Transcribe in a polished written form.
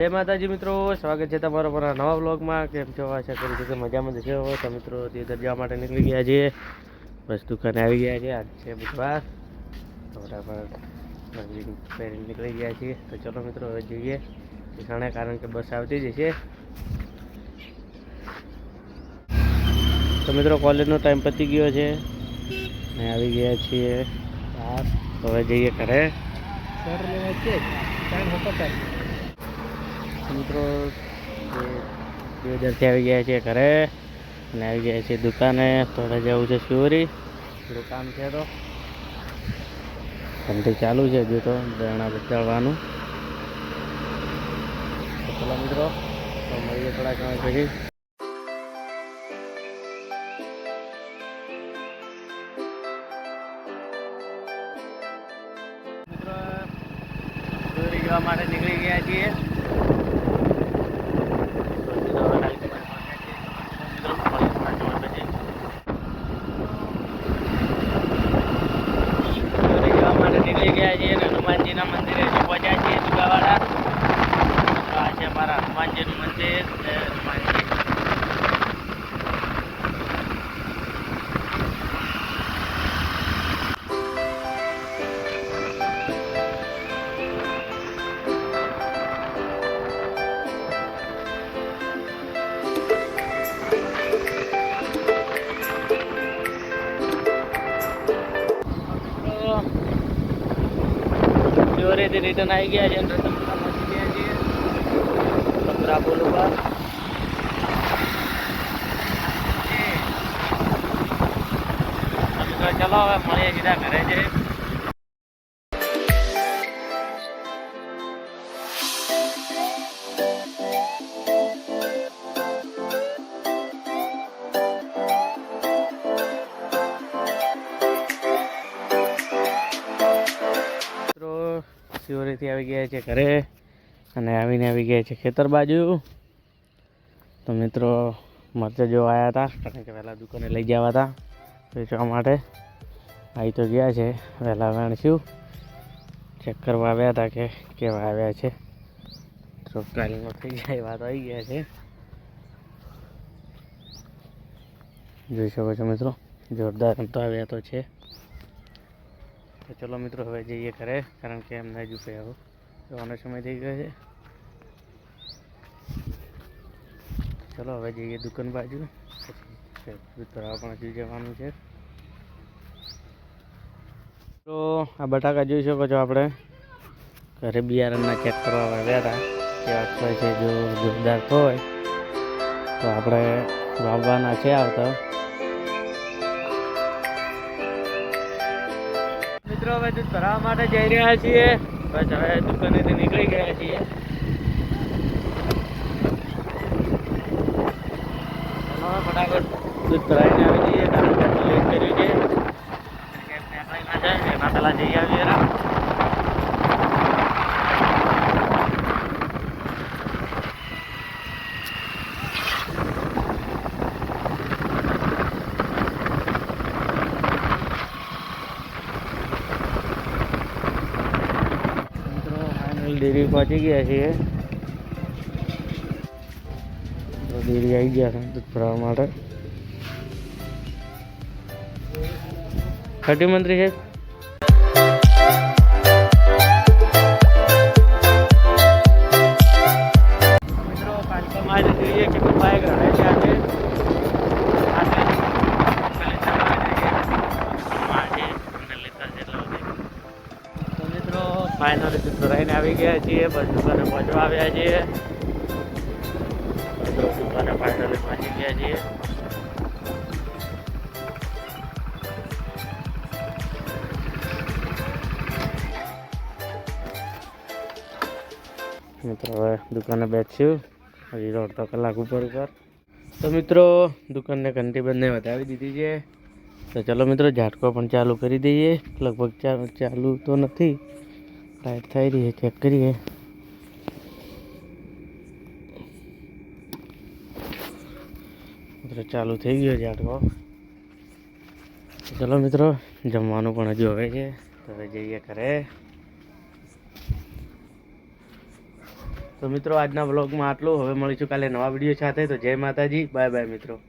જય માતાજી મિત્રો, સ્વાગત છે તમારો મારા નવા વ્લોગમાં. કેમ છો? આશા કરું છું કે મજામાં જ છો. તો મિત્રો ધીરે જવા માટે નીકળી ગયા છીએ. બસ દુકાને આવી ગયા છે. આજ છે બુધવાર, તો બરાબર પહેરીને નીકળી ગયા છીએ. તો ચલો મિત્રો હવે જઈએ ઠેકાણે, કારણ કે બસ આવતી જ છે. તો મિત્રો કોલેજનો ટાઈમ પતી ગયો છે ને આવી ગયા છીએ બહાર. તો હવે જઈએ ઘરે. સર લેવા છે ટાઈમ હતો મિત્રો 2000 આવી ગયા છે ઘરે અને આવી ગયા છે દુકાને. થોડે જવું છે શિવરી, થોડું કામ છે. તો ધંધી ચાલુ છે હજુ તો દરણા બચાવવાનું. તો ચલો મિત્રો, તો મળીએ થોડા સમય પછી. મિત્રો શિવરી જવા માટે નીકળી ગયા છીએ. નીકળી ગયા છીએ અને હનુમાનજીના મંદિરે પહોંચ્યા છીએ દુગાવાડા. આ છે અમારા હનુમાનજીનું મંદિર. હનુમાનજી શિવરીથી રિટર્ન આવી ગયા છે અને રતનપુરા પહોંચી ગયા છીએ. રતનપુરા પુલ ઉપર ચલો હવે મળીએ સીધા ઘરે છે. શિવરીથી આવી ગયા છે ઘરે અને આવીને આવી ગયા છે ખેતર બાજુ. તો મિત્રો મરચાં જો આવ્યા હતા, કારણ કે વહેલા દુકાને લઈ ગયા હતા વેચવા માટે. આવી તો ગયા છે, વહેલા વેણશું. ચેક કરવા આવ્યા હતા કે કેવા આવ્યા છે. તો કાલમાં થઈ જાય એવા તો આવી ગયા છે, જોઈ શકો છો મિત્રો. જોરદાર એમ તો આવ્યા તો છે. તો ચલો મિત્રો હવે જઈએ ઘરે, કારણ કે એમને હજુ જવાનો સમય થઈ ગયો છે. ચલો હવે જઈએ દુકાન બાજુ, પછી પણ હજુ જવાનું છે. તો આ બટાકા જોઈ શકો છો, આપણે ઘરે બિયારણના ચેક કરવા આવ્યા હતા. કેવા હોય છે, જો જોરદાર હોય તો આપણે વાવવાના છે આવતા. મિત્રો હવે દૂધ ભરાવવા માટે જઈ રહ્યા છીએ. બસ હવે દુકાનેથી નીકળી ગયા છીએ. ફટાફટ દૂધ ભરાવીને આવી જઈએ, કારણ કે લેટ કર્યું છે. ના જાય એના પહેલાં જઈ આવીએ. ડેરી પહોંચી ગયા છીએ. ડેરી આવી ગયા છે દૂધ ભરાવવા માટે. ખટી મંત્રી છે. મિત્રો પાલિકામાં જ જોઈએ કે બાઈક રહે છે આજે. તો મિત્રો ફાઇનલી દૂધ ભરાઈને આવી ગયા છીએ. બસ દુકાને પહોંચવા આવ્યા છીએ. દુકાને ફાઇનલી પહોંચી ગયા છીએ. મિત્રો હવે દુકાને બેઠશું હજી દોઢ કલાક ઉપર. તો મિત્રો દુકાનને ઘંટી બંને વધાવી દીધી છે. તો ચલો મિત્રો ઝાટકો પણ ચાલુ કરી દઈએ. લગભગ ચાલુ તો નથી, લાઈટ થઈ રહી છે, ચેક કરીએ. મિત્રો ચાલુ થઈ ગયો ઝાટકો. ચલો મિત્રો જમવાનું પણ હજુ હવે છે, તો હવે જઈએ ઘરે. તો મિત્રો આજના વ્લોગમાં આટલું. હવે મળીશું કાલે નવા વિડીયો સાથે. તો જય માતાજી, બાય બાય મિત્રો.